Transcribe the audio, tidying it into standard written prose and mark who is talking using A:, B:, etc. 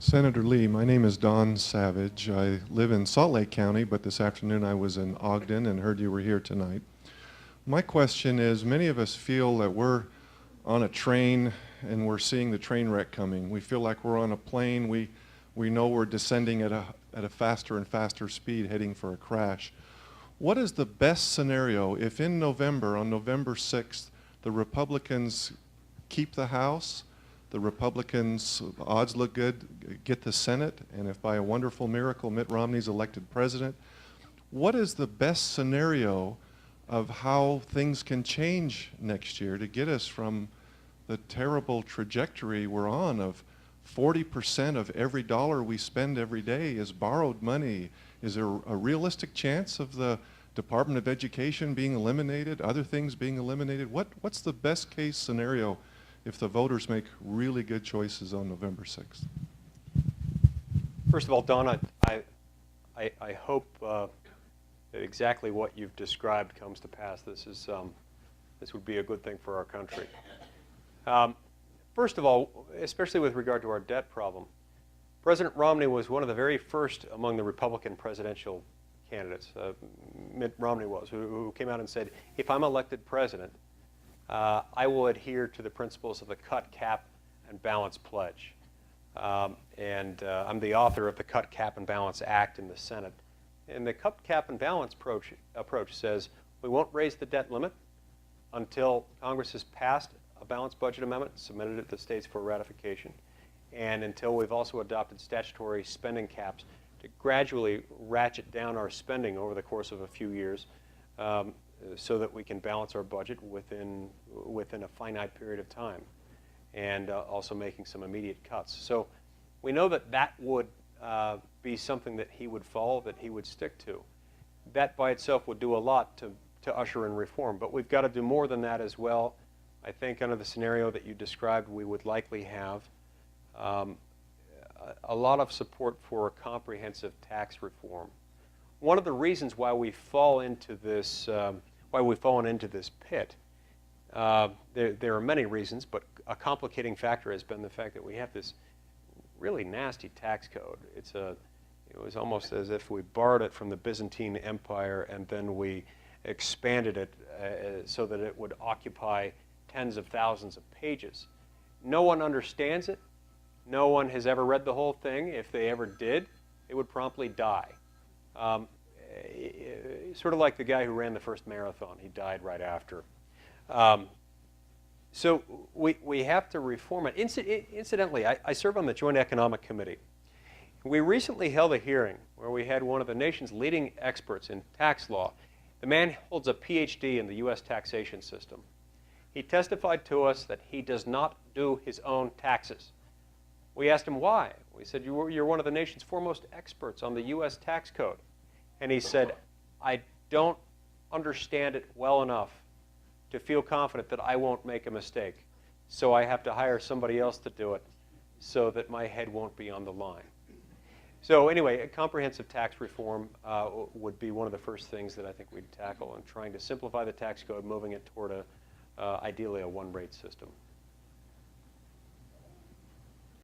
A: Senator Lee, my name is Don Savage. I live in Salt Lake County, but this afternoon I was in Ogden and heard you were here tonight. My question is, many of us feel that we're on a train and we're seeing the train wreck coming. We feel like we're on a plane. We know we're descending at a faster and faster speed, heading for a crash. What is the best scenario if in November, on November 6th, the Republicans keep the House, the Republicans, odds look good, get the Senate, and if by a wonderful miracle Mitt Romney's elected president, what is the best scenario of how things can change next year to get us from the terrible trajectory we're on of 40% of every dollar we spend every day is borrowed money? Is there a realistic chance of the Department of Education being eliminated, other things being eliminated? What's the best case scenario if the voters make really good choices on November 6th?
B: First of all, Don, I hope that exactly what you've described comes to pass. This would be a good thing for our country. First of all, especially with regard to our debt problem, President Romney was one of the very first among the Republican presidential candidates, Mitt Romney was, who came out and said, if I'm elected president, I will adhere to the principles of the Cut, Cap, and Balance Pledge. I'm the author of the Cut, Cap, and Balance Act in the Senate. And the Cut, Cap, and Balance approach says we won't raise the debt limit until Congress has passed a balanced budget amendment, submitted it to the states for ratification, and until we've also adopted statutory spending caps to gradually ratchet down our spending over the course of a few years, so that we can balance our budget within a finite period of time, and also making some immediate cuts. So we know that that would be something that he would follow, that he would stick to. That by itself would do a lot to usher in reform, but we've got to do more than that as well. I think under the scenario that you described, we would likely have a lot of support for a comprehensive tax reform. One of the reasons why we fall into this why we've fallen into this pit. There are many reasons, but a complicating factor has been the fact that we have this really nasty tax code. It was almost as if we borrowed it from the Byzantine Empire and then we expanded it so that it would occupy tens of thousands of pages. No one understands it. No one has ever read the whole thing. If they ever did, it would promptly die. Sort of like the guy who ran the first marathon. He died right after. So we have to reform it. Incidentally, I serve on the Joint Economic Committee. We recently held a hearing where we had one of the nation's leading experts in tax law. The man holds a PhD in the U.S. taxation system. He testified to us that he does not do his own taxes. We asked him why. We said, you're one of the nation's foremost experts on the U.S. tax code. And he said, I don't understand it well enough to feel confident that I won't make a mistake. So I have to hire somebody else to do it so that my head won't be on the line. So anyway, a comprehensive tax reform would be one of the first things that I think we'd tackle, and trying to simplify the tax code, moving it toward ideally a one-rate system.